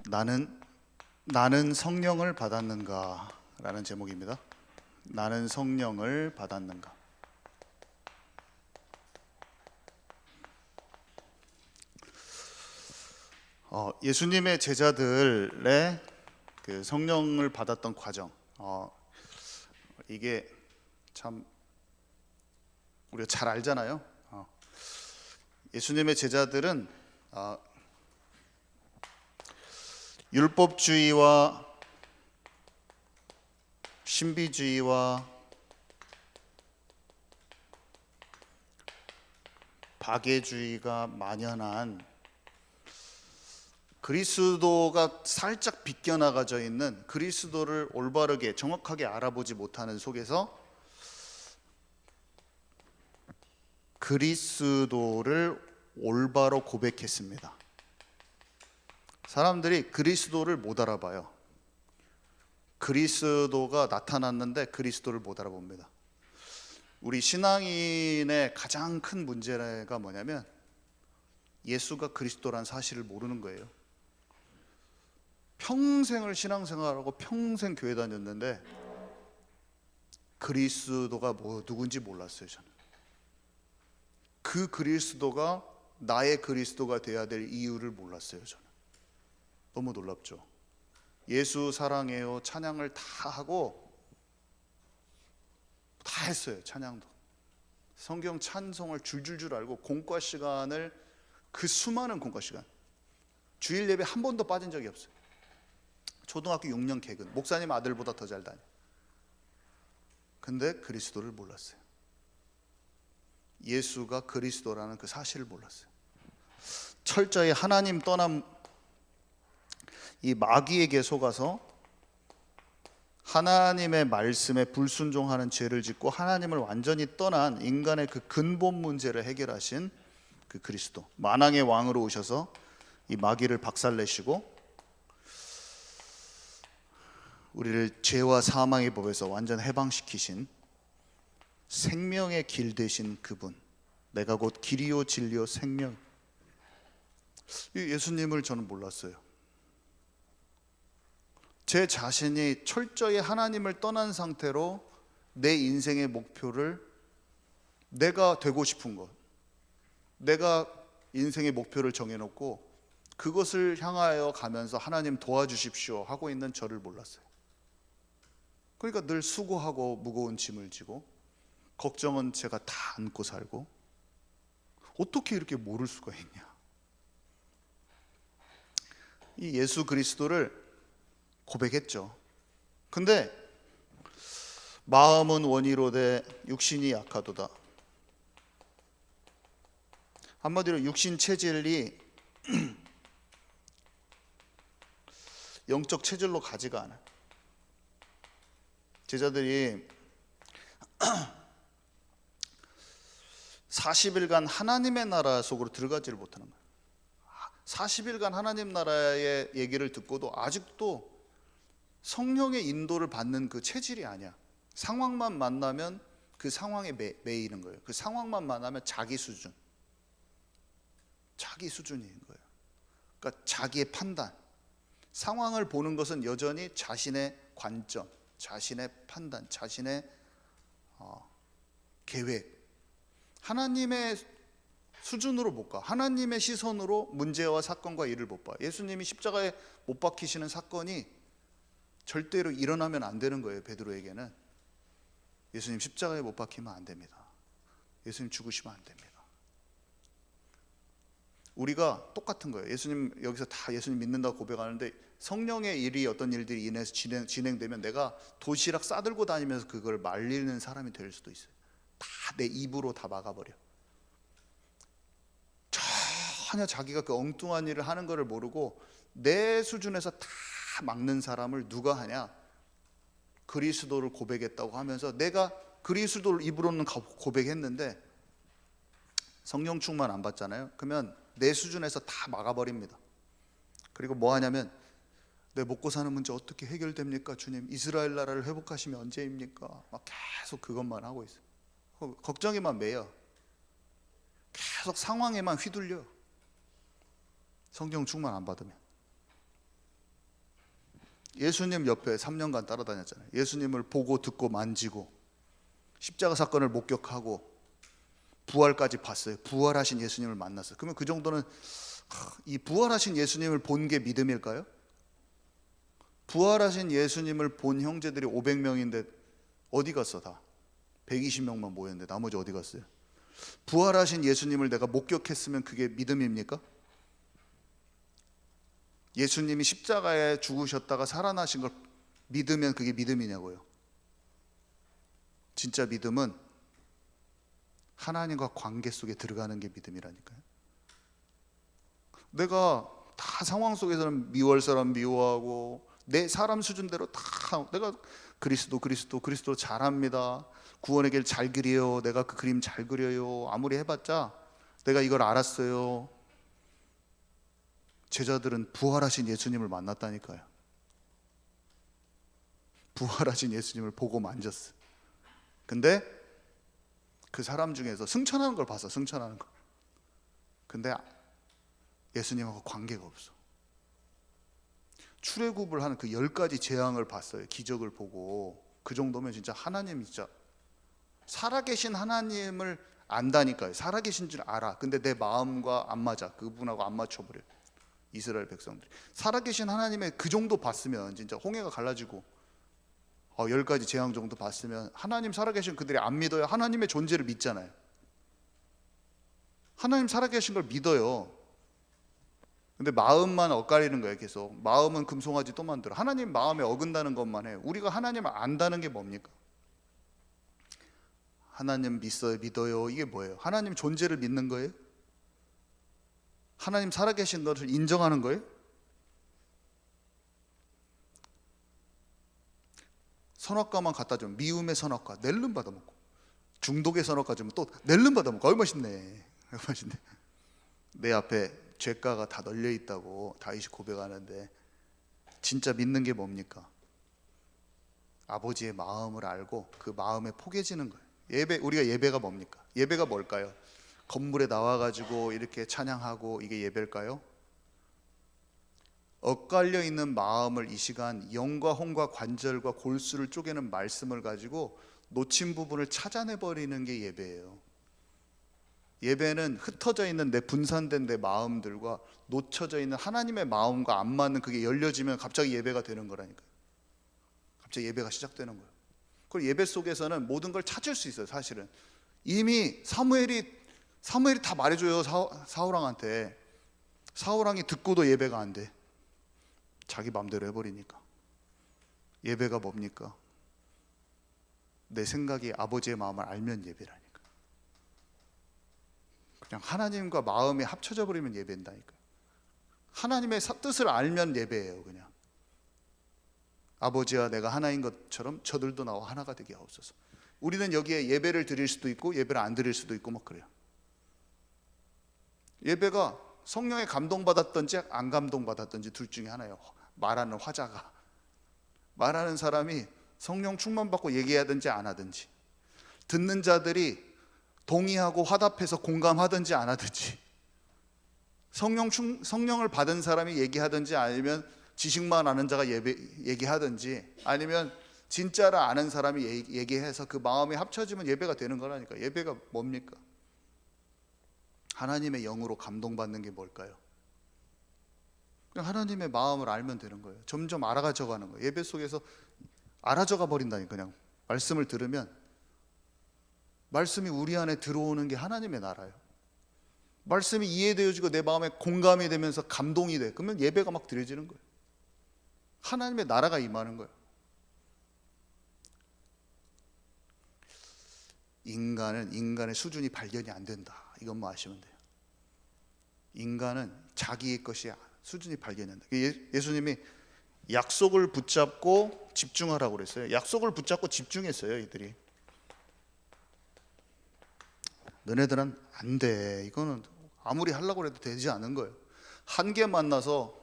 나는 성령을 받았는가? 라는 제목입니다. 나는 성령을 받았는가? 예수님의 제자들의 그 성령을 받았던 과정, 이게 참 우리가 잘 알잖아요. 예수님의 제자들은 율법주의와 신비주의와 박애주의가 만연한, 그리스도가 살짝 비껴나가져 있는, 그리스도를 올바르게 정확하게 알아보지 못하는 속에서 그리스도를 올바로 고백했습니다. 사람들이 그리스도를 못 알아봐요. 그리스도가 나타났는데 그리스도를 못 알아봅니다. 우리 신앙인의 가장 큰 문제가 뭐냐면 예수가 그리스도란 사실을 모르는 거예요. 평생을 신앙생활하고 평생 교회 다녔는데 그리스도가 누군지 몰랐어요. 저는 그 그리스도가 나의 그리스도가 돼야 될 이유를 몰랐어요. 저는 너무 놀랍죠. 예수 사랑해요 찬양을 다 하고 다 했어요. 찬양도 성경 찬송을 줄줄줄 알고, 공과 시간을, 그 수많은 공과 시간, 주일 예배 한 번도 빠진 적이 없어요. 초등학교 6년 개근, 목사님 아들보다 더 잘 다녀. 근데 그리스도를 몰랐어요. 예수가 그리스도라는 그 사실을 몰랐어요. 철저히 하나님 떠난 이 마귀에게 속아서 하나님의 말씀에 불순종하는 죄를 짓고 하나님을 완전히 떠난 인간의 그 근본 문제를 해결하신 그 그리스도, 만왕의 왕으로 오셔서 이 마귀를 박살내시고 우리를 죄와 사망의 법에서 완전 해방시키신 생명의 길 되신 그분, 내가 곧 길이요 진리요 생명, 이 예수님을 저는 몰랐어요. 제 자신이 철저히 하나님을 떠난 상태로 내 인생의 목표를, 내가 되고 싶은 것, 내가 인생의 목표를 정해놓고 그것을 향하여 가면서 하나님 도와주십시오 하고 있는 저를 몰랐어요. 그러니까 늘 수고하고 무거운 짐을 지고 걱정은 제가 다 안고 살고, 어떻게 이렇게 모를 수가 있냐. 이 예수 그리스도를 고백했죠. 근데 마음은 원이로되 육신이 약하도다. 한마디로 육신 체질이 영적 체질로 가지가 않아요. 제자들이 40일간 하나님의 나라 속으로 들어가지를 못하는 거예요. 40일간 하나님 나라의 얘기를 듣고도 아직도 성령의 인도를 받는 그 체질이 아니야. 상황만 만나면 그 상황에 매이는 거예요. 그 상황만 만나면 자기 수준인 거예요. 그러니까 자기의 판단, 상황을 보는 것은 여전히 자신의 관점, 자신의 판단, 자신의 계획, 하나님의 수준으로 못 가. 하나님의 시선으로 문제와 사건과 일을 못 봐. 예수님이 십자가에 못 박히시는 사건이 절대로 일어나면 안 되는 거예요. 베드로에게는 예수님 십자가에 못 박히면 안 됩니다. 예수님 죽으시면 안 됩니다. 우리가 똑같은 거예요. 예수님 여기서 다 예수님 믿는다고 고백하는데 성령의 일이, 어떤 일들이 인해서 진행되면 내가 도시락 싸들고 다니면서 그걸 말리는 사람이 될 수도 있어요. 다 내 입으로 다 막아버려. 전혀 자기가 그 엉뚱한 일을 하는 것을 모르고 내 수준에서 다 막는 사람을 누가 하냐? 그리스도를 고백했다고 하면서, 내가 그리스도를 입으로는 고백했는데 성령 충만 안 받잖아요. 그러면 내 수준에서 다 막아버립니다. 그리고 뭐 하냐면, 내 먹고 사는 문제 어떻게 해결됩니까? 주님, 이스라엘 나라를 회복하시면 언제입니까? 막 계속 그것만 하고 있어요. 걱정에만 매여. 계속 상황에만 휘둘려. 성령 충만 안 받으면. 예수님 옆에 3년간 따라다녔잖아요. 예수님을 보고 듣고 만지고 십자가 사건을 목격하고 부활까지 봤어요. 부활하신 예수님을 만났어요. 그러면 그 정도는 이 부활하신 예수님을 본 게 믿음일까요? 부활하신 예수님을 본 형제들이 500명인데 어디 갔어 다? 120명만 모였는데 나머지 어디 갔어요? 부활하신 예수님을 내가 목격했으면 그게 믿음입니까? 예수님이 십자가에 죽으셨다가 살아나신 걸 믿으면 그게 믿음이냐고요. 진짜 믿음은 하나님과 관계 속에 들어가는 게 믿음이라니까요. 내가 다 상황 속에서는 미워할 사람 미워하고 내 사람 수준대로 다 내가 그리스도 잘합니다. 구원의 길 잘 그려요. 내가 그 그림 잘 그려요. 아무리 해봤자 내가 이걸 알았어요. 제자들은 부활하신 예수님을 만났다니까요. 부활하신 예수님을 보고 만졌어. 근데 그 사람 중에서 승천하는 걸 봤어. 승천하는 걸. 근데 예수님하고 관계가 없어. 출애굽을 하는 그 10가지 재앙을 봤어요. 기적을 보고. 그 정도면 진짜 하나님 진짜 살아계신 하나님을 안다니까요. 살아계신 줄 알아. 근데 내 마음과 안 맞아. 그분하고 안 맞춰버려. 이스라엘 백성들이 살아계신 하나님의 그 정도 봤으면 진짜 홍해가 갈라지고 10가지 재앙 정도 봤으면 하나님 살아계신 그들이 안 믿어요? 하나님의 존재를 믿잖아요. 하나님 살아계신 걸 믿어요. 근데 마음만 엇갈리는 거예요. 계속 마음은 금송아지 또 만들어. 하나님 마음에 어긋나는 것만 해요. 우리가 하나님을 안다는 게 뭡니까? 하나님 믿어요. 이게 뭐예요? 하나님 존재를 믿는 거예요? 하나님 살아계신 것을 인정하는 거예요? 선악과만 갖다 주면 미움의 선악과 낼름 받아먹고, 중독의 선악과 주면 또 낼름 받아먹고. 얼마나 멋있네. 멋있네. 내 앞에 죄가가 다 널려 있다고 다윗이 고백하는데 진짜 믿는 게 뭡니까? 아버지의 마음을 알고 그 마음에 포개지는 거예요. 우리가 예배가 뭡니까? 예배가 뭘까요? 건물에 나와가지고 이렇게 찬양하고 이게 예배일까요? 엇갈려 있는 마음을 이 시간 영과 혼과 관절과 골수를 쪼개는 말씀을 가지고 놓친 부분을 찾아내버리는 게 예배예요. 예배는 흩어져 있는 내 분산된 내 마음들과 놓쳐져 있는 하나님의 마음과 안 맞는 그게 열려지면 갑자기 예배가 되는 거라니까요. 갑자기 예배가 시작되는 거예요. 그리고 예배 속에서는 모든 걸 찾을 수 있어요. 사실은 이미 사무엘이 다 말해줘요. 사울왕한테. 사울왕이 듣고도 예배가 안 돼. 자기 마음대로 해버리니까. 예배가 뭡니까? 내 생각이 아버지의 마음을 알면 예배라니까. 그냥 하나님과 마음이 합쳐져 버리면 예배인다니까. 하나님의 뜻을 알면 예배예요. 그냥 아버지와 내가 하나인 것처럼 저들도 나와 하나가 되게 하옵소서. 우리는 여기에 예배를 드릴 수도 있고 예배를 안 드릴 수도 있고 막 그래요. 예배가 성령에 감동받았든지 안 감동받았든지 둘 중에 하나예요. 말하는 화자가, 말하는 사람이 성령 충만받고 얘기하든지 안 하든지, 듣는 자들이 동의하고 화답해서 공감하든지 안 하든지, 성령을 받은 사람이 얘기하든지 아니면 지식만 아는 자가 얘기하든지 아니면 진짜를 아는 사람이 얘기해서 그 마음이 합쳐지면 예배가 되는 거라니까. 예배가 뭡니까? 하나님의 영으로 감동받는 게 뭘까요? 그냥 하나님의 마음을 알면 되는 거예요. 점점 알아가져 가는 거예요. 예배 속에서 알아져가 버린다니까. 그냥 말씀을 들으면 말씀이 우리 안에 들어오는 게 하나님의 나라예요. 말씀이 이해되어지고 내 마음에 공감이 되면서 감동이 돼. 그러면 예배가 막 드려지는 거예요. 하나님의 나라가 임하는 거예요. 인간은 인간의 수준이 발견이 안 된다. 이것만 아시면 돼요. 인간은 자기의 것이 수준이 발견이 안 된다. 예수님이 약속을 붙잡고 집중하라고 그랬어요. 약속을 붙잡고 집중했어요. 이들이. 너네들은 안 돼. 이거는 아무리 하려고 해도 되지 않은 거예요. 한계 만나서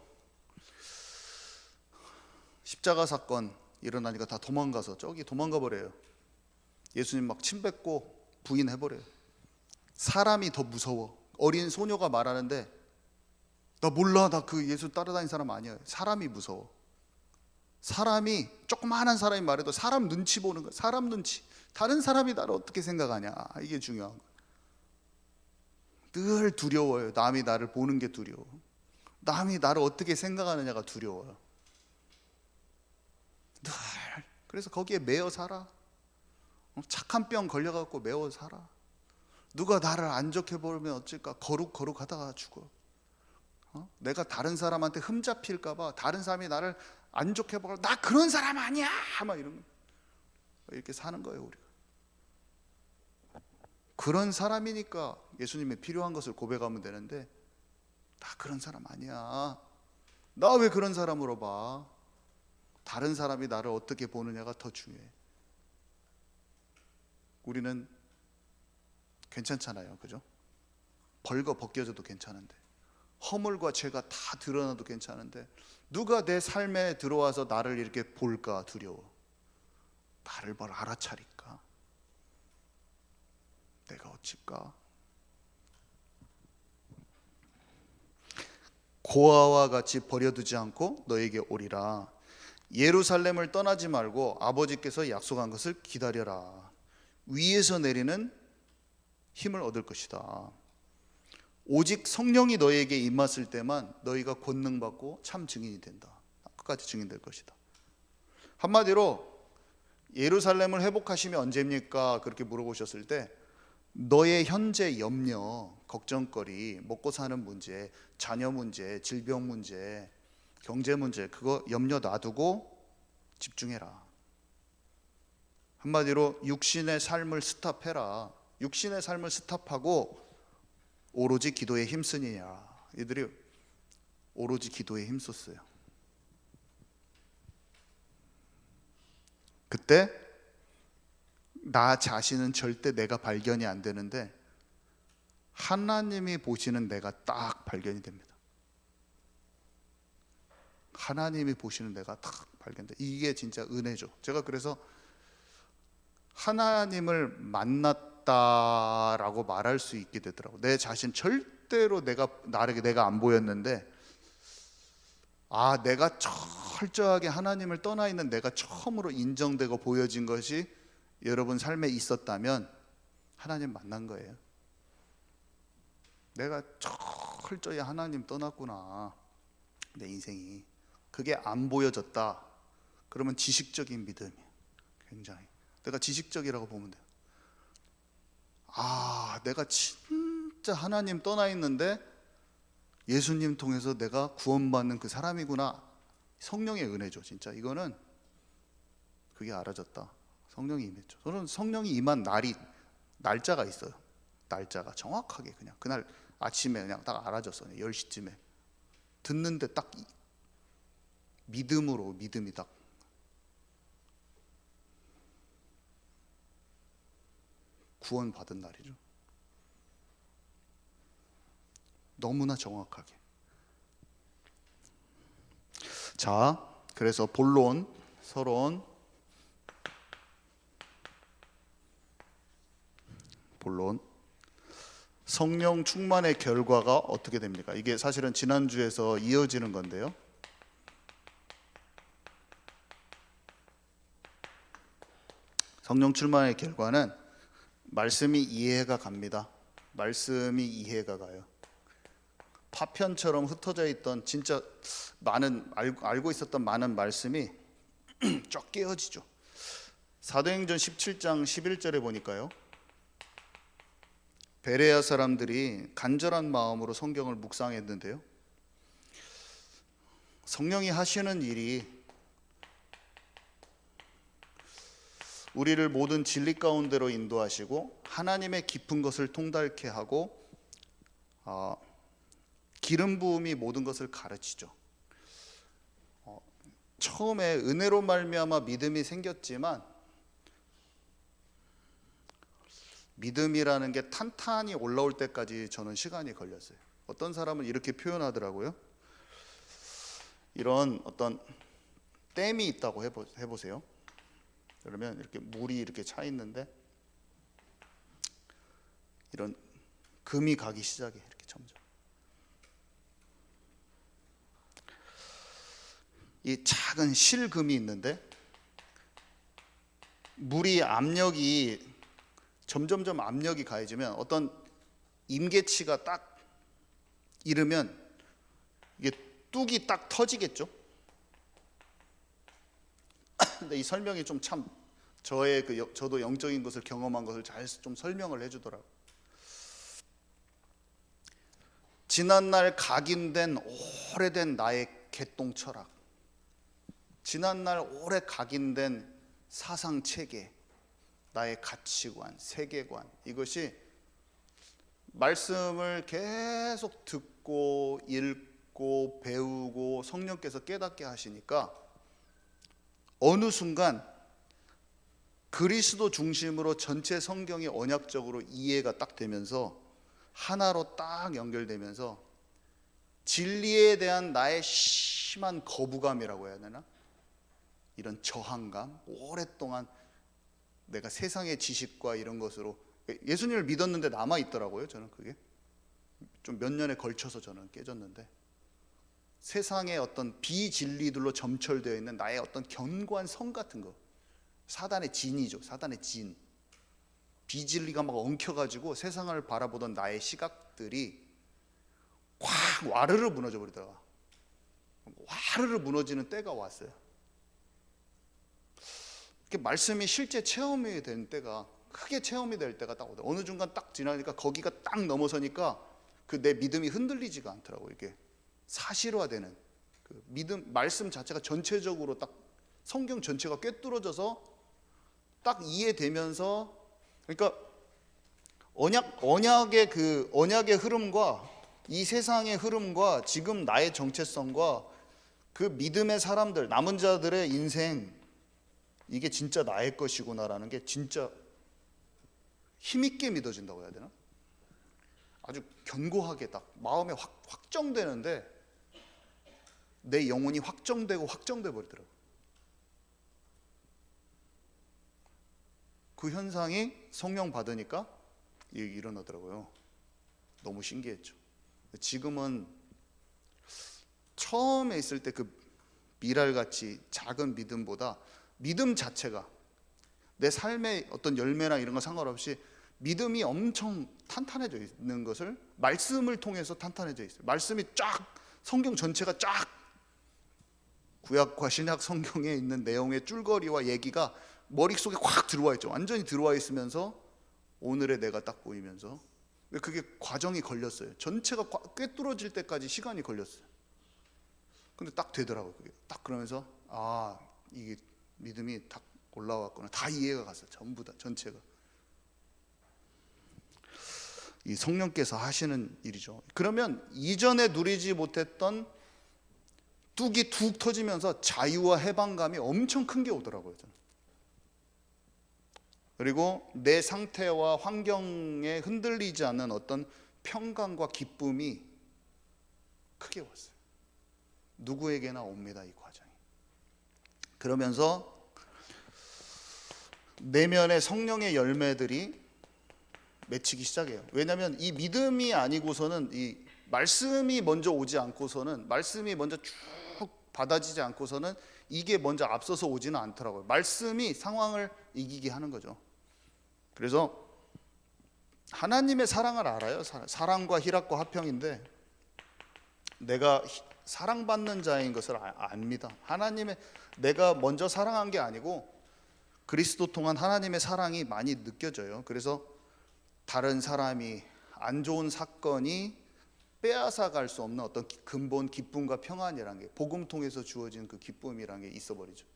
십자가 사건 일어나니까 다 도망가서 저기 도망가 버려요. 예수님 막 침뱉고 부인해버려요. 사람이 더 무서워. 어린 소녀가 말하는데 나 몰라, 나 그 예수 따라다니는 사람 아니야. 사람이 무서워. 사람이, 조그마한 사람이 말해도 사람 눈치 보는 거야. 사람 눈치. 다른 사람이 나를 어떻게 생각하냐, 이게 중요한 거야. 늘 두려워요. 남이 나를 보는 게 두려워. 남이 나를 어떻게 생각하느냐가 두려워요. 늘. 그래서 거기에 매여 살아. 착한 병 걸려갖고 매워 살아. 누가 나를 안 좋게 보면 어쩔까? 거룩하다가 죽어. 내가 다른 사람한테 흠잡힐까봐, 다른 사람이 나를 안 좋게 보고, 나 그런 사람 아니야, 막 이러면 이렇게 사는 거예요. 우리가 그런 사람이니까 예수님의 필요한 것을 고백하면 되는데, 나 그런 사람 아니야. 나 왜 그런 사람으로 봐? 다른 사람이 나를 어떻게 보느냐가 더 중요해. 우리는 괜찮잖아요, 그죠? 벌거 벗겨져도 괜찮은데, 허물과 죄가 다 드러나도 괜찮은데, 누가 내 삶에 들어와서 나를 이렇게 볼까 두려워. 나를 뭘 알아차릴까? 내가 어쩔까? 고아와 같이 버려두지 않고 너에게 오리라. 예루살렘을 떠나지 말고 아버지께서 약속한 것을 기다려라. 위에서 내리는 힘을 얻을 것이다. 오직 성령이 너에게 임했을 때만 너희가 권능받고 참 증인이 된다. 끝까지 증인될 것이다. 한마디로 예루살렘을 회복하시면 언제입니까? 그렇게 물어보셨을 때, 너의 현재 염려, 걱정거리, 먹고 사는 문제, 자녀 문제, 질병 문제, 경제 문제, 그거 염려 놔두고 집중해라. 한마디로 육신의 삶을 스탑해라. 육신의 삶을 스탑하고 오로지 기도에 힘쓰느냐. 이들이 오로지 기도에 힘썼어요. 그때 나 자신은 절대 내가 발견이 안 되는데, 하나님이 보시는 내가 딱 발견이 됩니다. 하나님이 보시는 내가 딱 발견돼. 이게 진짜 은혜죠. 제가 그래서 하나님을 만났다라고 말할 수 있게 되더라고요. 내 자신 절대로 내가 안 보였는데, 내가 철저하게 하나님을 떠나 있는 내가 처음으로 인정되고 보여진 것이 여러분 삶에 있었다면 하나님 만난 거예요. 내가 철저히 하나님 떠났구나, 내 인생이. 그게 안 보여졌다. 그러면 지식적인 믿음이에요. 굉장히 내가 지식적이라고 보면 돼요. 내가 진짜 하나님 떠나 있는데 예수님 통해서 내가 구원받는 그 사람이구나. 성령의 은혜죠. 진짜 이거는 그게 알아졌다. 성령이 임했죠. 저는 성령이 임한 날짜가 있어요. 날짜가 정확하게 그냥 그날 아침에 그냥 딱 알아졌어요. 10시쯤에 듣는데 딱 믿음이 딱 구원받은 날이죠. 너무나 정확하게. 자, 그래서 본론, 서론, 본론. 성령 충만의 결과가 어떻게 됩니까? 이게 사실은 지난주에서 이어지는 건데요. 성령 충만의 결과는 말씀이 이해가 갑니다. 말씀이 이해가 가요. 파편처럼 흩어져 있던 진짜 많은 알고 있었던 많은 말씀이 쫙 깨어지죠. 사도행전 17장 11절에 보니까요, 베레아 사람들이 간절한 마음으로 성경을 묵상했는데요, 성령이 하시는 일이 우리를 모든 진리 가운데로 인도하시고 하나님의 깊은 것을 통달케 하고 기름 부음이 모든 것을 가르치죠. 처음에 은혜로 말미암아 믿음이 생겼지만 믿음이라는 게 탄탄히 올라올 때까지 저는 시간이 걸렸어요. 어떤 사람은 이렇게 표현하더라고요. 이런 어떤 댐이 있다고 해보세요. 그러면 이렇게 물이 이렇게 차 있는데 이런 금이 가기 시작해. 이렇게 점점 이 작은 실금이 있는데 물이 압력이 점점점 압력이 가해지면 어떤 임계치가 딱 이르면 이게 뚝이 딱 터지겠죠. 근데 이 설명이 좀 참 저의 저도 영적인 것을 경험한 것을 잘 좀 설명을 해주더라고요. 지난날 각인된 오래된 나의 개똥 철학, 지난날 오래 각인된 사상 체계, 나의 가치관, 세계관, 이것이 말씀을 계속 듣고 읽고 배우고 성령께서 깨닫게 하시니까 어느 순간 그리스도 중심으로 전체 성경이 언약적으로 이해가 딱 되면서 하나로 딱 연결되면서 진리에 대한 나의 심한 거부감이라고 해야 되나? 이런 저항감, 오랫동안 내가 세상의 지식과 이런 것으로 예수님을 믿었는데 남아 있더라고요. 저는 그게 좀 몇 년에 걸쳐서 저는 깨졌는데 세상의 어떤 비진리들로 점철되어 있는 나의 어떤 견고한 성 같은 거, 사단의 진이죠. 사단의 진, 비진리가 막 엉켜가지고 세상을 바라보던 나의 시각들이 확 와르르 무너져 버리더라. 와르르 무너지는 때가 왔어요. 말씀이 실제 체험이 된 때가, 크게 체험이 될 때가 딱 오더라고요. 어느 순간 딱 지나니까 거기가 딱 넘어서니까 그 내 믿음이 흔들리지가 않더라고요. 이게 사실화되는 그 믿음, 말씀 자체가 전체적으로 딱 성경 전체가 꿰뚫어져서 딱 이해되면서, 그러니까 언약의 흐름과 이 세상의 흐름과 지금 나의 정체성과 그 믿음의 사람들, 남은 자들의 인생, 이게 진짜 나의 것이구나라는 게 진짜 힘있게 믿어진다고 해야 되나? 아주 견고하게 딱 마음에 확정되는데 내 영혼이 확정되고 확정돼 버리더라고요. 그 현상이 성령 받으니까 일어나더라고요. 너무 신기했죠. 지금은 처음에 있을 때 그 미랄같이 작은 믿음보다 믿음 자체가 내 삶의 어떤 열매나 이런 거 상관없이 믿음이 엄청 탄탄해져 있는 것을 말씀을 통해서 탄탄해져 있어요. 말씀이 쫙, 성경 전체가 쫙, 구약과 신약 성경에 있는 내용의 줄거리와 얘기가 머릿속에 확 들어와 있죠. 완전히 들어와 있으면서 오늘의 내가 딱 보이면서. 그게 과정이 걸렸어요. 전체가 꿰뚫어질 때까지 시간이 걸렸어요. 근데 딱 되더라고요. 그게 딱 그러면서 이게 믿음이 딱 올라왔구나. 다 이해가 갔어요. 전부 다, 전체가. 이 성령께서 하시는 일이죠. 그러면 이전에 누리지 못했던 뚝이 툭 터지면서 자유와 해방감이 엄청 큰 게 오더라고요. 저는. 그리고 내 상태와 환경에 흔들리지 않는 어떤 평강과 기쁨이 크게 왔어요. 누구에게나 옵니다, 이 과정이. 그러면서 내면의 성령의 열매들이 맺히기 시작해요. 왜냐하면 이 믿음이 아니고서는, 이 말씀이 먼저 오지 않고서는, 말씀이 먼저 쭉 받아지지 않고서는 이게 먼저 앞서서 오지는 않더라고요. 말씀이 상황을 이기게 하는 거죠. 그래서 하나님의 사랑을 알아요. 사랑과 희락과 화평인데 내가 사랑받는 자인 것을 압니다. 하나님의, 내가 먼저 사랑한 게 아니고 그리스도 통한 하나님의 사랑이 많이 느껴져요. 그래서 다른 사람이, 안 좋은 사건이 빼앗아 갈 수 없는 어떤 근본 기쁨과 평안이라는 게, 복음 통해서 주어진 그 기쁨이라는 게 있어버리죠.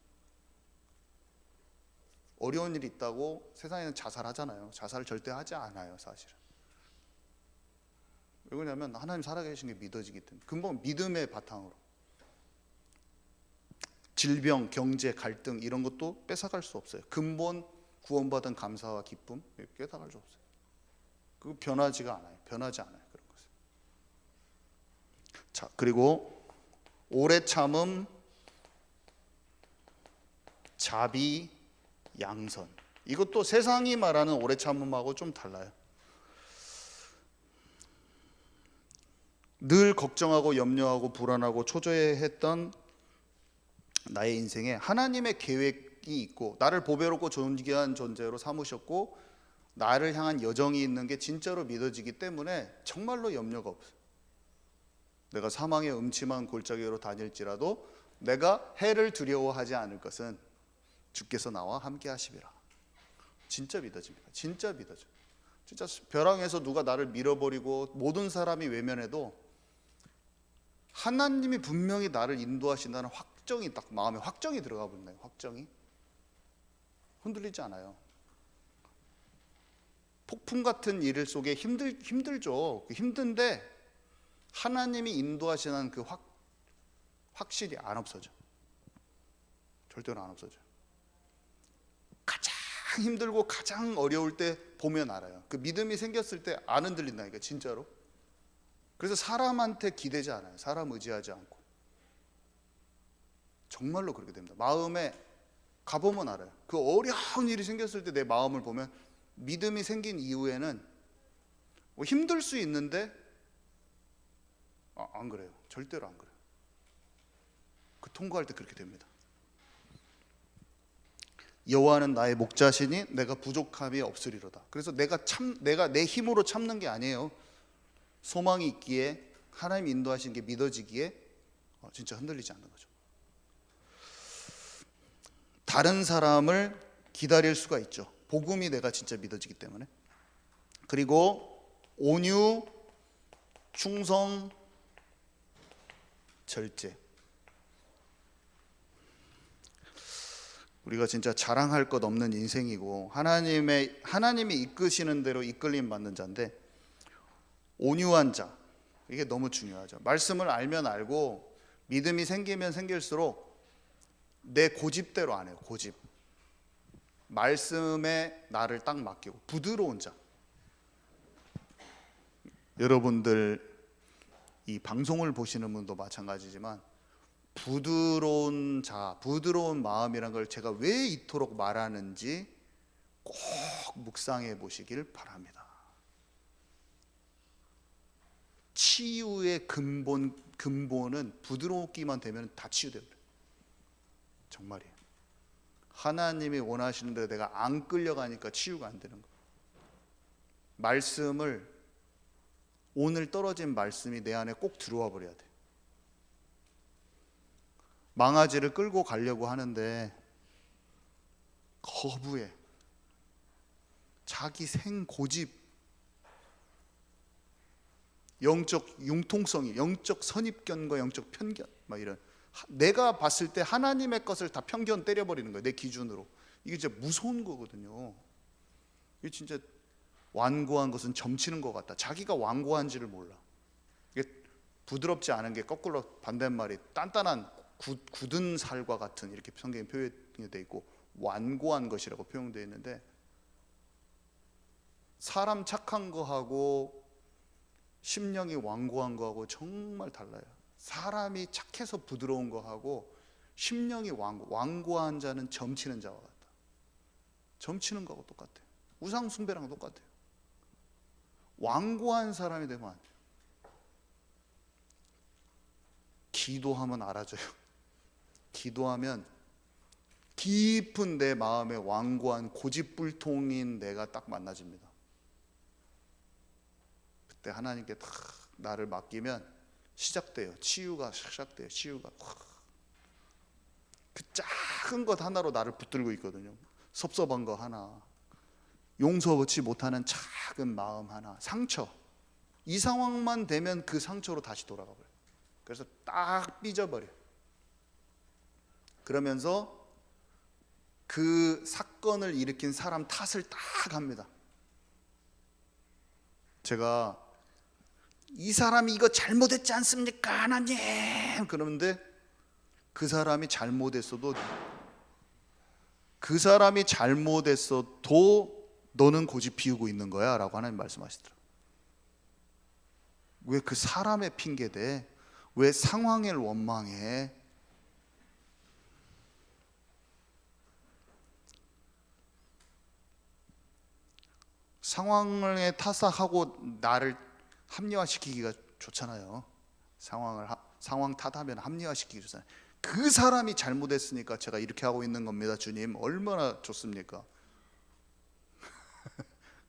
어려운 일이 있다고 세상에는 자살하잖아요. 자살을 절대 하지 않아요, 사실은. 왜 그러냐면 하나님 살아계신 게 믿어지기 때문에. 근본 믿음의 바탕으로. 질병, 경제, 갈등 이런 것도 뺏어갈 수 없어요. 근본 구원받은 감사와 기쁨 뺏어갈 수 없어요. 그거 변하지가 않아요. 변하지 않아요, 그런 것은. 자, 그리고 오래 참음, 자비, 양선. 이것도 세상이 말하는 오래 참음하고 좀 달라요. 늘 걱정하고 염려하고 불안하고 초조해했던 나의 인생에 하나님의 계획이 있고 나를 보배롭고 존귀한 존재로 삼으셨고 나를 향한 여정이 있는 게 진짜로 믿어지기 때문에 정말로 염려가 없어요. 내가 사망의 음침한 골짜기로 다닐지라도 내가 해를 두려워하지 않을 것은 주께서 나와 함께 하시리라. 진짜 믿어집니다. 진짜 믿어져요. 진짜 벼랑에서 누가 나를 밀어버리고 모든 사람이 외면해도 하나님이 분명히 나를 인도하신다는 확정이 딱 마음에 확정이 들어가 버리네요. 확정이 흔들리지 않아요. 폭풍 같은 일 속에 힘들죠. 힘든데 하나님이 인도하시는 그 확실히 안 없어져. 절대로 안 없어져. 가장 힘들고 가장 어려울 때 보면 알아요. 그 믿음이 생겼을 때 안 흔들린다니까 진짜로. 그래서 사람한테 기대지 않아요. 사람 의지하지 않고. 정말로 그렇게 됩니다. 마음에 가보면 알아요. 그 어려운 일이 생겼을 때 내 마음을 보면 믿음이 생긴 이후에는 뭐 힘들 수 있는데 안 그래요. 절대로 안 그래요. 그 통과할 때 그렇게 됩니다. 여호와는 나의 목자시니 내가 부족함이 없으리로다. 그래서 내가 내 힘으로 참는 게 아니에요. 소망이 있기에 하나님 인도하시는 게 믿어지기에 진짜 흔들리지 않는 거죠. 다른 사람을 기다릴 수가 있죠. 복음이 내가 진짜 믿어지기 때문에. 그리고 온유, 충성, 절제. 우리가 진짜 자랑할 것 없는 인생이고 하나님이 이끄시는 대로 이끌림 받는 자인데 온유한 자, 이게 너무 중요하죠. 말씀을 알면 알고 믿음이 생기면 생길수록 내 고집대로 안 해요. 고집. 말씀에 나를 딱 맡기고 부드러운 자. 여러분들 이 방송을 보시는 분도 마찬가지지만 부드러운 자, 부드러운 마음이란 걸 제가 왜 이토록 말하는지 꼭 묵상해 보시길 바랍니다. 치유의 근본은 부드럽기만 되면 다 치유돼요. 정말이에요. 하나님이 원하시는 대로 내가 안 끌려가니까 치유가 안 되는 거예요. 말씀을 오늘 떨어진 말씀이 내 안에 꼭 들어와 버려야 돼. 망아지를 끌고 가려고 하는데 거부해. 자기 생고집, 영적 융통성이, 영적 선입견과 영적 편견, 막 이런. 내가 봤을 때 하나님의 것을 다 편견 때려버리는 거예요. 내 기준으로. 이게 진짜 무서운 거거든요. 이게 진짜 완고한 것은 점치는 것 같다. 자기가 완고한지를 몰라. 이게 부드럽지 않은 게 거꾸로 반대말이 단단한 굳은 살과 같은 이렇게 성경에 표현이 되어 있고 완고한 것이라고 표현되어 있는데 사람 착한 거하고 심령이 완고한 거하고 정말 달라요. 사람이 착해서 부드러운 거하고 심령이 완고한 자는 점치는 자와 같다. 점치는 거하고 똑같아요. 우상 숭배랑 똑같아요. 완고한 사람이 되면 안 돼요. 기도하면 알아져요. 기도하면 깊은 내 마음에 완고한 고집불통인 내가 딱 만나집니다. 그때 하나님께 다 나를 맡기면 시작돼요. 치유가 시작돼요. 치유가. 그 작은 것 하나로 나를 붙들고 있거든요. 섭섭한 거 하나, 용서치 못하는 작은 마음 하나, 상처. 이 상황만 되면 그 상처로 다시 돌아가 버려요. 그래서 딱 삐져버려요. 그러면서 그 사건을 일으킨 사람 탓을 딱 합니다. 제가 이 사람이 이거 잘못했지 않습니까 하나님? 그러는데 그 사람이 잘못했어도 너는 고집 피우고 있는 거야 라고 하나님 말씀하시더라고요. 왜 그 사람의 핑계대? 왜 상황을 원망해? 상황에 타사하고 나를 합리화시키기가 좋잖아요. 상황 탓하면 합리화시키기 좋잖아요. 그 사람이 잘못했으니까 제가 이렇게 하고 있는 겁니다. 주님, 얼마나 좋습니까?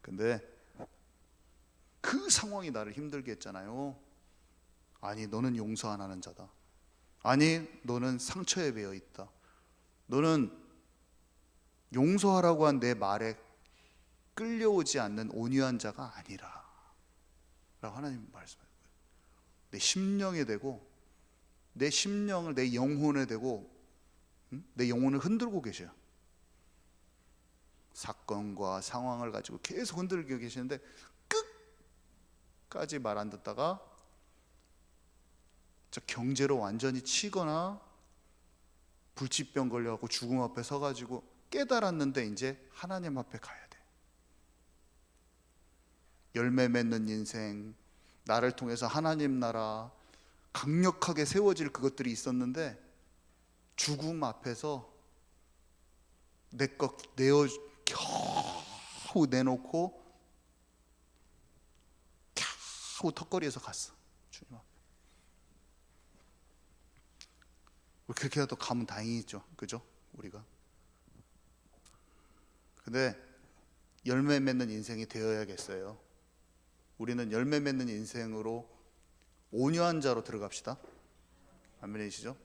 근데 그 상황이 나를 힘들게 했잖아요. 아니, 너는 용서 안 하는 자다. 아니, 너는 상처에 배어 있다. 너는 용서하라고 한 내 말에 끌려오지 않는 온유한 자가 아니라 라고 하나님 말씀하는 거예요. 내 심령에 대고, 내 심령을 내 영혼에 대고, 내 영혼을 흔들고 계셔요. 사건과 상황을 가지고 계속 흔들고 계시는데 끝까지 말 안 듣다가 저 경제로 완전히 치거나 불치병 걸려갖고 죽음 앞에 서가지고 깨달았는데 이제 하나님 앞에 가야 돼. 열매 맺는 인생, 나를 통해서 하나님 나라 강력하게 세워질 그것들이 있었는데 죽음 앞에서 내 것 겨우 내놓고 겨우 턱걸이에서 갔어. 주님 앞에. 그렇게라도 가면 다행이죠, 그죠? 우리가. 근데 열매 맺는 인생이 되어야겠어요. 우리는 열매 맺는 인생으로 온유한 자로 들어갑시다. 아멘이시죠?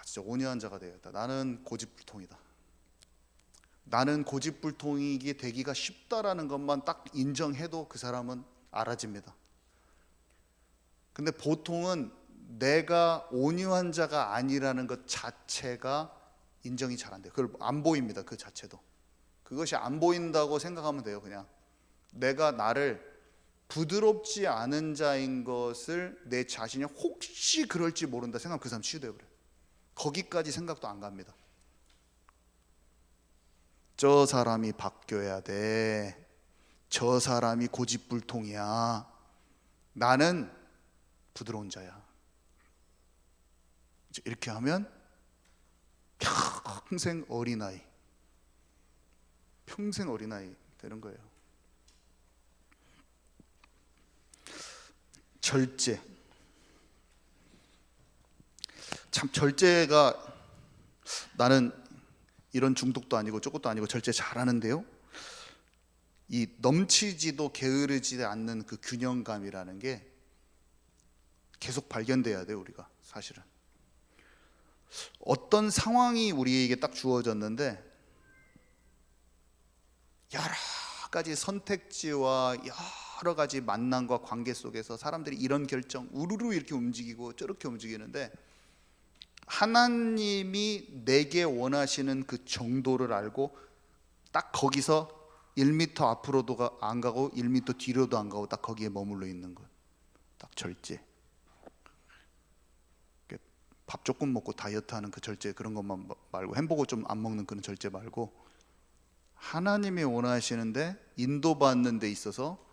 진짜 온유한 자가 되겠다. 나는 고집불통이다. 나는 고집불통이 되기가 쉽다라는 것만 딱 인정해도 그 사람은 알아집니다. 근데 보통은 내가 온유한 자가 아니라는 것 자체가 인정이 잘 안 돼요. 그걸 안 보입니다. 그 자체도. 그것이 안 보인다고 생각하면 돼요. 그냥 내가 나를 부드럽지 않은 자인 것을 내 자신이 혹시 그럴지 모른다 생각하면 그 사람 치유되어 버려요. 거기까지 생각도 안 갑니다. 저 사람이 바뀌어야 돼. 저 사람이 고집불통이야. 나는 부드러운 자야. 이렇게 하면 평생 어린아이, 평생 어린아이 되는 거예요. 절제. 참 절제가, 나는 이런 중독도 아니고 저것도 아니고 절제 잘하는데요, 이 넘치지도 게으르지 않는 그 균형감이라는 게 계속 발견돼야 돼요. 우리가 사실은 어떤 상황이 우리에게 딱 주어졌는데 여러 가지 선택지와 여러 가지 만남과 관계 속에서 사람들이 이런 결정 우르르 이렇게 움직이고 저렇게 움직이는데, 하나님이 내게 원하시는 그 정도를 알고 딱 거기서 1m 앞으로도 안 가고 1m 뒤로도 안 가고 딱 거기에 머물러 있는 것. 딱 절제. 밥 조금 먹고 다이어트하는 그 절제, 그런 것만 말고, 햄버거 좀 안 먹는 그런 절제 말고, 하나님이 원하시는데 인도받는 데 있어서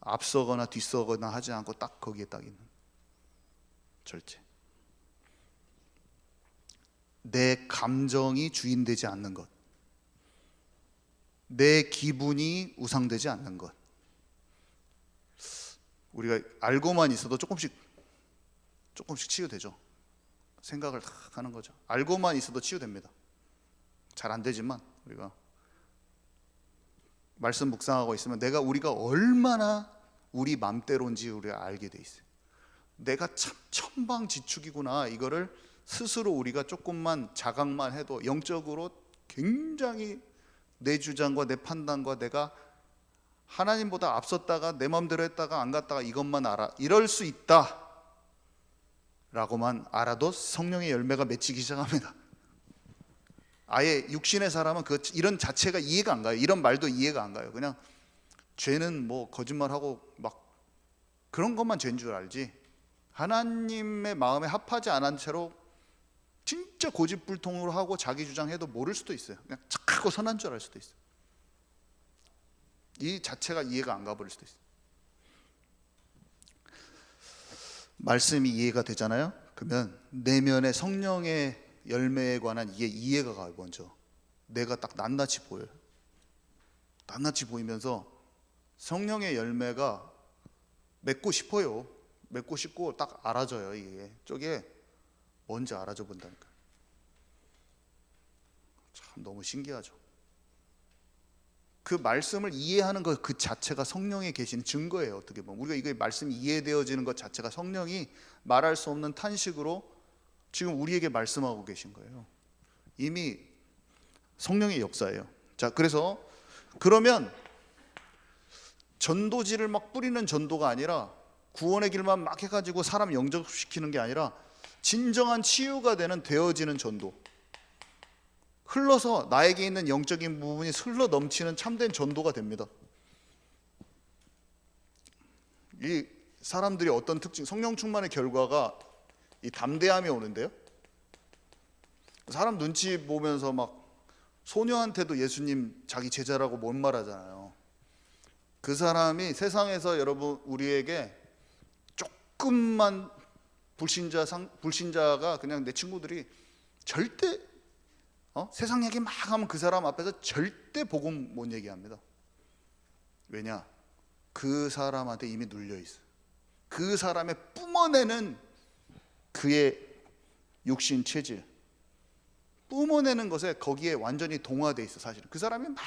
앞서거나 뒤서거나 하지 않고 딱 거기에 딱 있는 절제. 내 감정이 주인되지 않는 것, 내 기분이 우상되지 않는 것. 우리가 알고만 있어도 조금씩 치유되죠. 생각을 다 하는 거죠. 알고만 있어도 치유됩니다. 잘 안 되지만 우리가 말씀 묵상하고 있으면 우리가 얼마나 우리 맘대로인지 우리가 알게 돼 있어요. 내가 참 천방지축이구나. 이거를 스스로 우리가 조금만 자각만 해도 영적으로 굉장히 내 주장과 내 판단과 내가 하나님보다 앞섰다가 내 마음대로 했다가 안 갔다가 이것만 알아, 이럴 수 있다 라고만 알아도 성령의 열매가 맺히기 시작합니다. 아예 육신의 사람은 이런 자체가 이해가 안 가요. 이런 말도 이해가 안 가요. 그냥 죄는 뭐 거짓말하고 막 그런 것만 죄인 줄 알지, 하나님의 마음에 합하지 않은 채로 진짜 고집불통으로 하고 자기 주장해도 모를 수도 있어요. 그냥 착하고 선한 줄 알 수도 있어요. 이 자체가 이해가 안 가버릴 수도 있어요. 말씀이 이해가 되잖아요. 그러면 내면의 성령의 열매에 관한 이게 이해가 가요. 먼저 내가 딱 낱낱이 보여요. 낱낱이 보이면서 성령의 열매가 맺고 싶어요. 맺고 싶고 딱 알아져요. 이게 저게 뭔지 알아줘 본다니까. 참 너무 신기하죠. 그 말씀을 이해하는 것 그 자체가 성령에 계신 증거예요. 어떻게 보면 우리가 이게 말씀이 이해되어지는 것 자체가 성령이 말할 수 없는 탄식으로 지금 우리에게 말씀하고 계신 거예요. 이미 성령의 역사예요. 자, 그래서 그러면 전도지를 막 뿌리는 전도가 아니라 구원의 길만 막 해가지고 사람 영접시키는 게 아니라 진정한 치유가 되어지는 전도, 흘러서 나에게 있는 영적인 부분이 흘러 넘치는 참된 전도가 됩니다. 이 사람들이 어떤 특징, 성령 충만의 결과가 이 담대함이 오는데요. 사람 눈치 보면서 막 소녀한테도 예수님 자기 제자라고 못 말하잖아요. 그 사람이 세상에서 여러분 우리에게 조금만 불신자가 그냥 내 친구들이 절대 세상 얘기 막 하면 그 사람 앞에서 절대 복음 못 얘기합니다. 왜냐? 그 사람한테 이미 눌려 있어. 그 사람의 뿜어내는 그의 육신 체질, 뿜어내는 것에 거기에 완전히 동화돼 있어. 사실은 그 사람이 막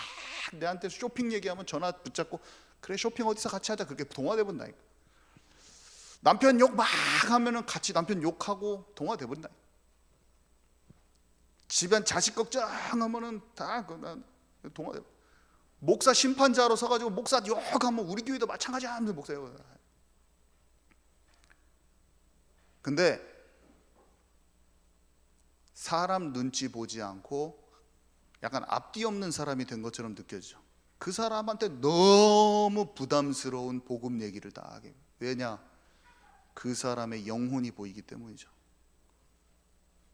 내한테 쇼핑 얘기하면 전화 붙잡고 그래 쇼핑 어디서 같이 하자 그렇게 동화돼 본다니까. 남편 욕 막 하면은 같이 남편 욕하고 동화돼 본다니까. 집안 자식 걱정하면은 다 동화돼. 목사 심판자로 서가지고 목사 욕하면 우리 교회도 마찬가지야 하면서 목사 욕. 근데 사람 눈치 보지 않고 약간 앞뒤 없는 사람이 된 것처럼 느껴지죠. 그 사람한테 너무 부담스러운 복음 얘기를 다 하게. 왜냐? 그 사람의 영혼이 보이기 때문이죠.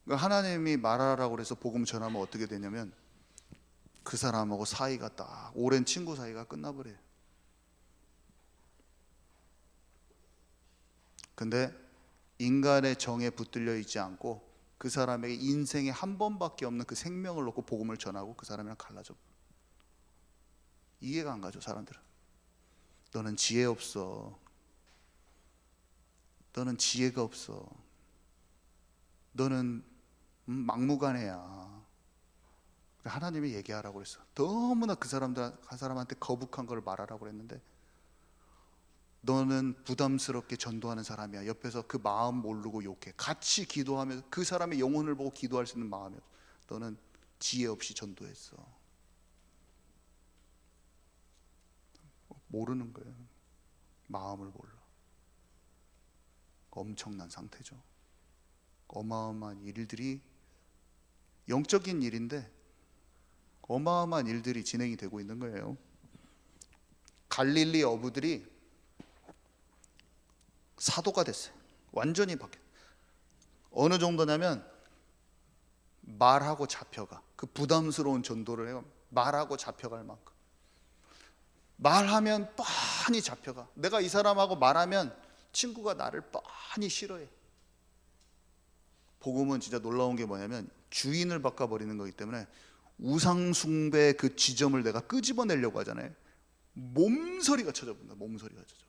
하나님이 말하라고 그래서 복음 전하면 어떻게 되냐면 그 사람하고 사이가 딱 오랜 친구 사이가 끝나버려요. 근데 인간의 정에 붙들려 있지 않고 그 사람에게 인생에 한 번밖에 없는 그 생명을 놓고 복음을 전하고 그 사람이랑 갈라져. 이해가 안 가죠. 사람들은 너는 지혜 없어, 너는 지혜가 없어, 너는 막무가내야. 하나님이 얘기하라고 그랬어. 너무나 그 사람한테 거북한 걸 말하라고 그랬는데 너는 부담스럽게 전도하는 사람이야. 옆에서 그 마음 모르고 욕해. 같이 기도하면서 그 사람의 영혼을 보고 기도할 수 있는 마음이야. 너는 지혜 없이 전도했어. 모르는 거예요. 마음을 몰라. 엄청난 상태죠. 어마어마한 일들이, 영적인 일인데 어마어마한 일들이 진행이 되고 있는 거예요. 갈릴리 어부들이 사도가 됐어요. 완전히 바뀌었어요. 어느 정도냐면 말하고 잡혀가. 그 부담스러운 전도를 해요. 말하고 잡혀갈 만큼. 말하면 뻔히 잡혀가. 내가 이 사람하고 말하면 친구가 나를 뻔히 싫어해. 복음은 진짜 놀라운 게 뭐냐면 주인을 바꿔버리는 거기 때문에 우상숭배 그 지점을 내가 끄집어내려고 하잖아요. 몸서리가 쳐져본다. 몸서리가 쳐져.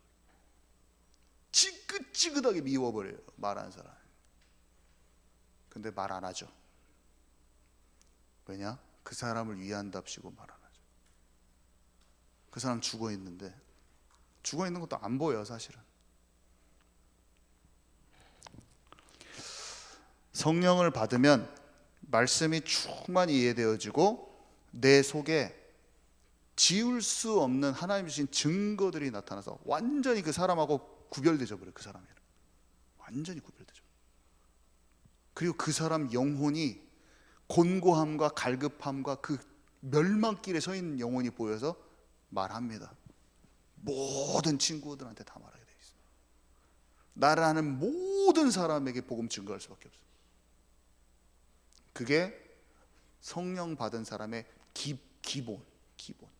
지긋지긋하게 미워버려요. 말하는 사람. 근데 말 안 하죠. 왜냐? 그 사람을 위한답시고 말 안 하죠. 그 사람 죽어 있는데 죽어 있는 것도 안 보여. 사실은 성령을 받으면 말씀이 충만히 이해되어지고 내 속에 지울 수 없는 하나님 주신 증거들이 나타나서 완전히 그 사람하고 구별되져 버려요. 그 사람이랑 완전히 구별되죠. 그리고 그 사람 영혼이 곤고함과 갈급함과 그 멸망길에 서 있는 영혼이 보여서 말합니다. 모든 친구들한테 다 말하게 돼 있어요. 나를 아는 모든 사람에게 복음 증거할 수밖에 없어요. 그게 성령 받은 사람의 기본.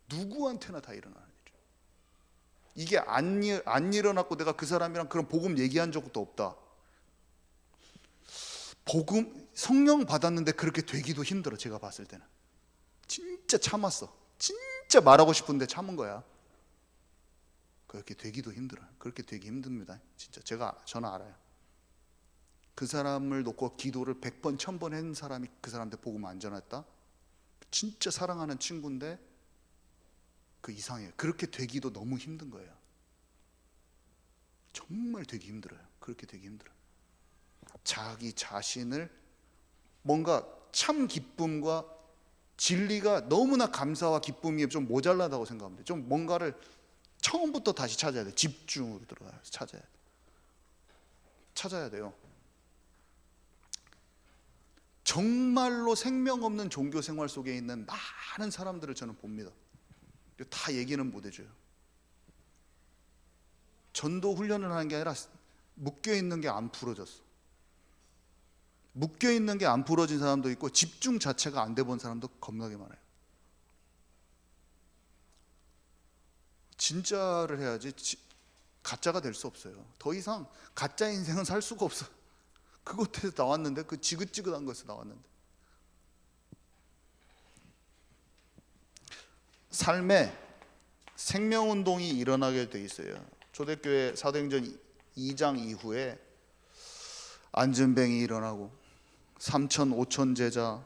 누구한테나 다 일어나는 일이에요. 이게 안 일어났고 내가 그 사람이랑 그런 복음 얘기한 적도 없다. 복음 성령 받았는데 그렇게 되기도 힘들어. 제가 봤을 때는 진짜 참았어. 진짜 말하고 싶은데 참은 거야. 그렇게 되기도 힘들어요. 그렇게 되기 힘듭니다. 진짜 저는 알아요. 그 사람을 놓고 기도를 100번 1000번 한 사람이 그 사람한테 복음 안 전했다? 진짜 사랑하는 친구인데 그 이상해요. 그렇게 되기도 너무 힘든 거예요. 정말 되기 힘들어요. 그렇게 되기 힘들어요. 자기 자신을 뭔가 참 기쁨과 진리가 너무나 감사와 기쁨이 좀 모자라다고 생각합니다. 좀 뭔가를 처음부터 다시 찾아야 돼요. 집중으로 들어가서 찾아야 돼요. 정말로 생명 없는 종교 생활 속에 있는 많은 사람들을 저는 봅니다. 다 얘기는 못 해줘요. 전도 훈련을 하는 게 아니라 묶여있는 게 안 풀어졌어. 묶여있는 게 안 풀어진 사람도 있고 집중 자체가 안 돼 본 사람도 겁나게 많아요. 진짜를 해야지 가짜가 될 수 없어요. 더 이상 가짜 인생은 살 수가 없어. 그것에서 나왔는데, 그 지긋지긋한 것에서 나왔는데. 삶에 생명운동이 일어나게 돼 있어요. 초대교회 사도행전 2장 이후에 안전뱅이 일어나고 3천 5천 제자,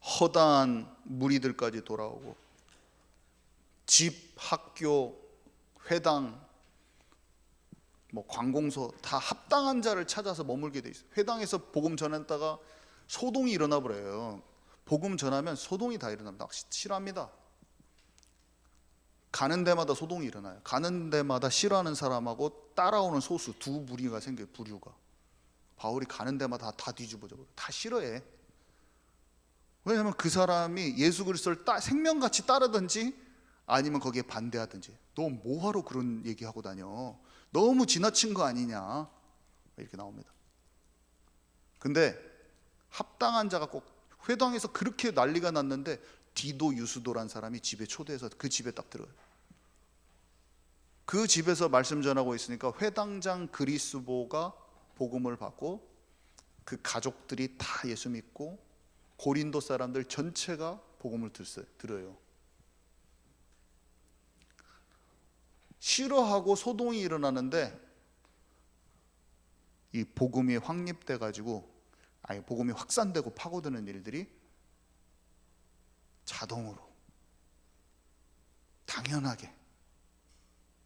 허다한 무리들까지 돌아오고 집, 학교, 회당, 관공서 다 합당한 자를 찾아서 머물게 돼 있어요. 회당에서 복음 전했다가 소동이 일어나 버려요. 복음 전하면 소동이 다 일어납니다. 싫어합니다. 가는 데마다 소동이 일어나요. 가는 데마다 싫어하는 사람하고 따라오는 소수, 두 무리가 생겨요. 부류가. 바울이 가는 데마다 다 뒤집어져 버려요. 다 싫어해. 왜냐하면 그 사람이 예수 그리스도를 생명같이 따르든지 아니면 거기에 반대하든지. 너 뭐하러 그런 얘기하고 다녀? 너무 지나친 거 아니냐? 이렇게 나옵니다. 근데 합당한 자가 꼭, 회당에서 그렇게 난리가 났는데 디도 유스도란 사람이 집에 초대해서 그 집에 딱 들어가요. 그 집에서 말씀 전하고 있으니까 회당장 그리스보가 복음을 받고 그 가족들이 다 예수 믿고 고린도 사람들 전체가 복음을 들어요. 싫어하고 소동이 일어나는데 이 복음이 확립돼 가지고, 복음이 확산되고 파고드는 일들이 자동으로 당연하게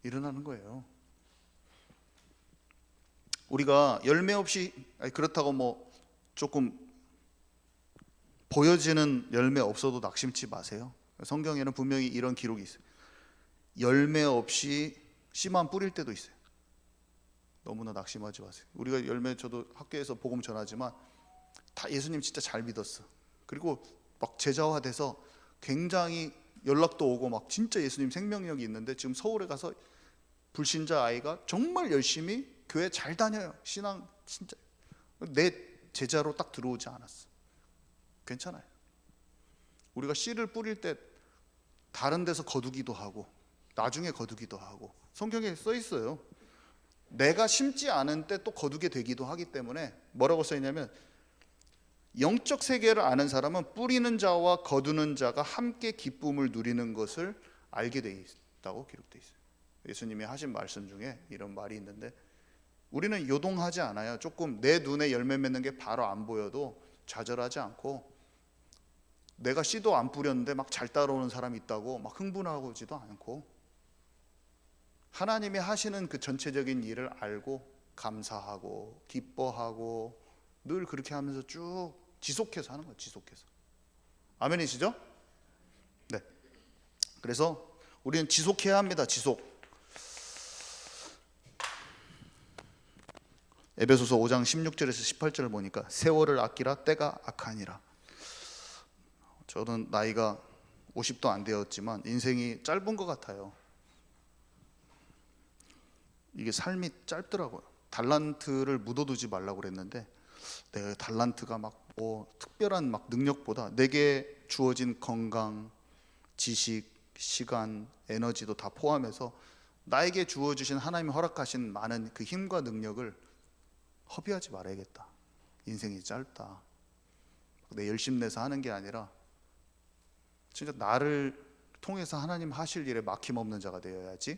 일어나는 거예요. 우리가 열매 없이, 그렇다고 조금 보여지는 열매 없어도 낙심치 마세요. 성경에는 분명히 이런 기록이 있어요. 열매 없이 씨만 뿌릴 때도 있어요. 너무나 낙심하지 마세요. 우리가 저도 학교에서 복음 전하지만 다 예수님 진짜 잘 믿었어. 그리고 막 제자화돼서 굉장히 연락도 오고 진짜 예수님 생명력이 있는데 지금 서울에 가서 불신자 아이가 정말 열심히 교회 잘 다녀요. 신앙 진짜 내 제자로 딱 들어오지 않았어. 괜찮아요. 우리가 씨를 뿌릴 때 다른 데서 거두기도 하고 나중에 거두기도 하고 성경에 써 있어요. 내가 심지 않은 때 또 거두게 되기도 하기 때문에 뭐라고 써 있냐면, 영적 세계를 아는 사람은 뿌리는 자와 거두는 자가 함께 기쁨을 누리는 것을 알게 돼 있다고 기록돼 있어요. 예수님이 하신 말씀 중에 이런 말이 있는데, 우리는 요동하지 않아요. 조금 내 눈에 열매 맺는 게 바로 안 보여도 좌절하지 않고, 내가 씨도 안 뿌렸는데 막 잘 따라오는 사람이 있다고 막 흥분하지도 않고, 하나님이 하시는 그 전체적인 일을 알고 감사하고 기뻐하고 늘 그렇게 하면서 쭉 지속해서 하는 거예요. 지속해서. 아멘이시죠? 네. 그래서 우리는 지속해야 합니다. 지속. 에베소서 5장 16절에서 18절을 보니까 세월을 아끼라 때가 악하니라. 저는 나이가 50도 안 되었지만 인생이 짧은 것 같아요. 이게 삶이 짧더라고요. 달란트를 묻어두지 말라고 그랬는데, 내 달란트가 특별한 능력보다 내게 주어진 건강, 지식, 시간, 에너지도 다 포함해서 나에게 주어주신 하나님이 허락하신 많은 그 힘과 능력을 허비하지 말아야겠다. 인생이 짧다. 내 열심 내서 하는 게 아니라 진짜 나를 통해서 하나님 하실 일에 막힘없는 자가 되어야지,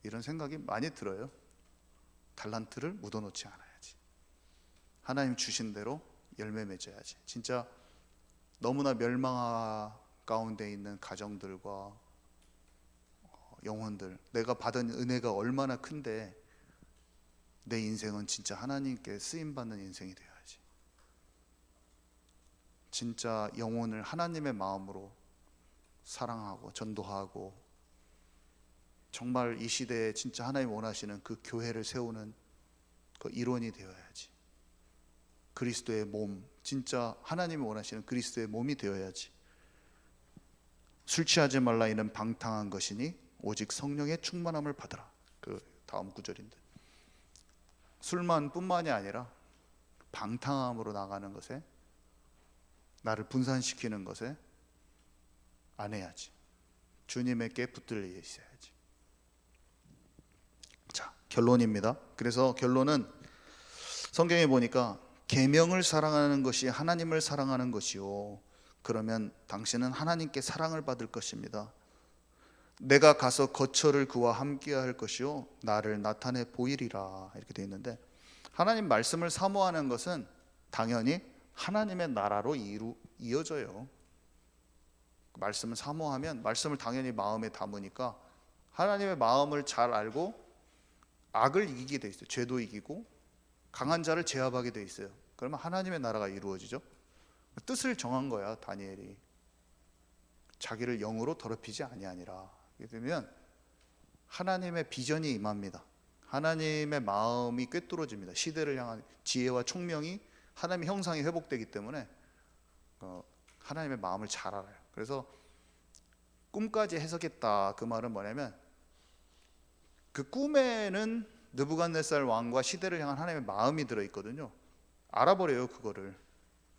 이런 생각이 많이 들어요. 달란트를 묻어놓지 않아야지. 하나님 주신 대로 열매 맺어야지. 진짜 너무나 멸망 가운데 있는 가정들과 영혼들, 내가 받은 은혜가 얼마나 큰데 내 인생은 진짜 하나님께 쓰임받는 인생이 되어야지. 진짜 영혼을 하나님의 마음으로 사랑하고 전도하고, 정말 이 시대에 진짜 하나님 원하시는 그 교회를 세우는 그 일원이 되어야지. 그리스도의 몸, 진짜 하나님이 원하시는 그리스도의 몸이 되어야지. 술 취하지 말라 이는 방탕한 것이니 오직 성령의 충만함을 받으라. 그 다음 구절인데, 술만 뿐만이 아니라 방탕함으로 나가는 것에, 나를 분산시키는 것에 안 해야지. 주님에게 붙들려 있어야지. 자, 결론입니다. 그래서 결론은 성경에 보니까 계명을 사랑하는 것이 하나님을 사랑하는 것이요, 그러면 당신은 하나님께 사랑을 받을 것입니다. 내가 가서 거처를 그와 함께 할 것이요 나를 나타내 보이리라, 이렇게 되어 있는데, 하나님 말씀을 사모하는 것은 당연히 하나님의 나라로 이어져요. 말씀을 사모하면 말씀을 당연히 마음에 담으니까 하나님의 마음을 잘 알고 악을 이기게 돼 있어요. 죄도 이기고 강한 자를 제압하게 돼 있어요. 그러면 하나님의 나라가 이루어지죠. 뜻을 정한 거야, 다니엘이. 자기를 영으로 더럽히지 아니하니라. 이렇게 되면 하나님의 비전이 임합니다. 하나님의 마음이 꿰뚫어집니다. 시대를 향한 지혜와 총명이 하나님의 형상이 회복되기 때문에 하나님의 마음을 잘 알아요. 그래서 꿈까지 해석했다, 그 말은 뭐냐면, 그 꿈에는 느부갓네살 왕과 시대를 향한 하나님의 마음이 들어있거든요. 알아버려요, 그거를.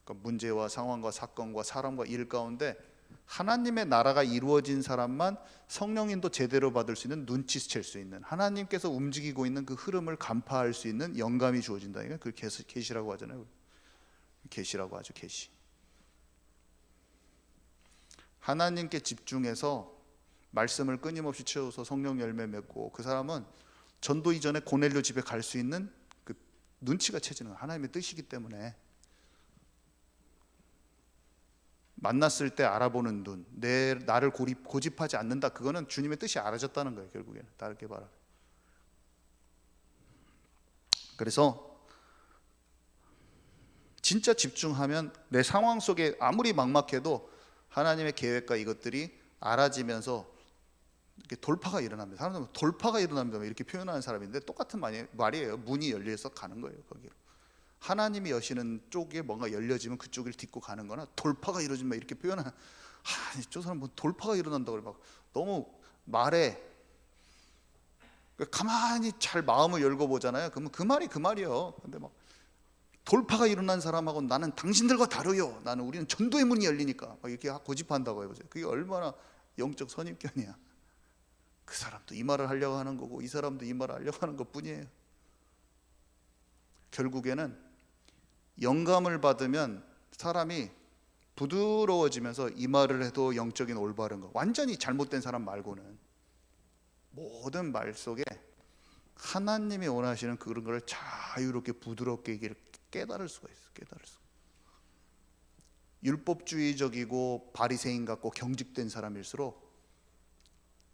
그러니까 문제와 상황과 사건과 사람과 일 가운데 하나님의 나라가 이루어진 사람만 성령인도 제대로 받을 수 있는, 눈치챌 수 있는, 하나님께서 움직이고 있는 그 흐름을 간파할 수 있는 영감이 주어진다니까. 그걸 계시라고 하잖아요. 계시라고 하죠, 계시. 하나님께 집중해서 말씀을 끊임없이 채워서 성령 열매 맺고, 그 사람은 전도 이전에 고넬료 집에 갈 수 있는 그 눈치가 채지는 하나님의 뜻이기 때문에, 만났을 때 알아보는 눈, 나를 고집하지 않는다, 그거는 주님의 뜻이 알아졌다는 거예요. 결국에는 다르게 말하면. 그래서 진짜 집중하면 내 상황 속에 아무리 막막해도 하나님의 계획과 이것들이 알아지면서 이렇게 돌파가 일어납니다. 사람들은 돌파가 일어납니다 이렇게 표현하는 사람인데, 똑같은 말이에요. 문이 열려서 가는 거예요, 거기로. 하나님이 여시는 쪽에 뭔가 열려지면 그쪽을 딛고 가는 거나, 돌파가 이루어지면 이렇게 표현하는, 저 사람 뭐 돌파가 일어난다고 그래. 막 너무 말에 가만히 잘 마음을 열고 보잖아요. 그러면 그 말이 그 말이에요. 근데 막 돌파가 일어난 사람하고 나는 당신들과 다르요, 우리는 전도의 문이 열리니까 막 이렇게 고집한다고 해보세요. 그게 얼마나 영적 선입견이야. 그 사람도 이 말을 하려고 하는 거고 이 사람도 이 말을 하려고 하는 것 뿐이에요. 결국에는 영감을 받으면 사람이 부드러워지면서 이 말을 해도 영적인 올바른 거, 완전히 잘못된 사람 말고는 모든 말 속에 하나님이 원하시는 그런 걸 자유롭게 부드럽게 깨달을 수가 있어. 깨달을 수. 율법주의적이고 바리새인 같고 경직된 사람일수록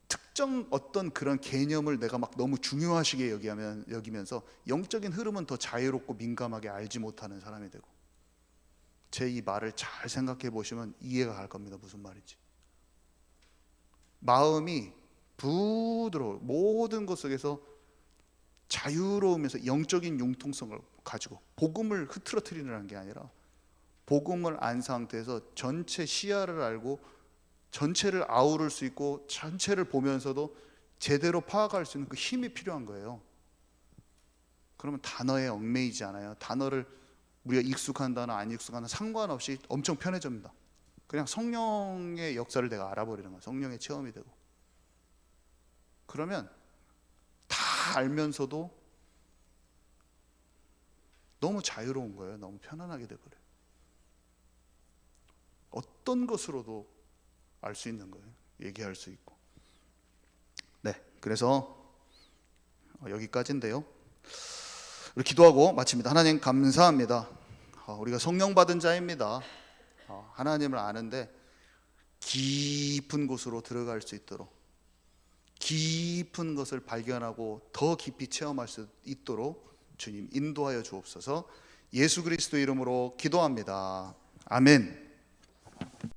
특정 어떤 그런 개념을 내가 막 너무 중요하시게 여기면서 영적인 흐름은 더 자유롭고 민감하게 알지 못하는 사람이 되고, 제 이 말을 잘 생각해 보시면 이해가 갈 겁니다. 무슨 말인지. 마음이 부드러워, 모든 것 속에서 자유로우면서 영적인 융통성을 가지고, 복음을 흐트러뜨리는 게 아니라 복음을 안 상태에서 전체 시야를 알고 전체를 아우를 수 있고 전체를 보면서도 제대로 파악할 수 있는 그 힘이 필요한 거예요. 그러면 단어에 얽매이지 않아요. 단어를 우리가 익숙한 단어 안 익숙한 단어 상관없이 엄청 편해집니다. 그냥 성령의 역사를 내가 알아버리는 거예요. 성령의 체험이 되고. 그러면 다 알면서도 너무 자유로운 거예요. 너무 편안하게 돼버려요. 어떤 것으로도 알 수 있는 거예요. 얘기할 수 있고. 네, 그래서 여기까지인데요. 우리 기도하고 마칩니다. 하나님 감사합니다. 우리가 성령 받은 자입니다. 하나님을 아는데 깊은 곳으로 들어갈 수 있도록, 깊은 것을 발견하고 더 깊이 체험할 수 있도록 주님 인도하여 주옵소서. 예수 그리스도 이름으로 기도합니다. 아멘.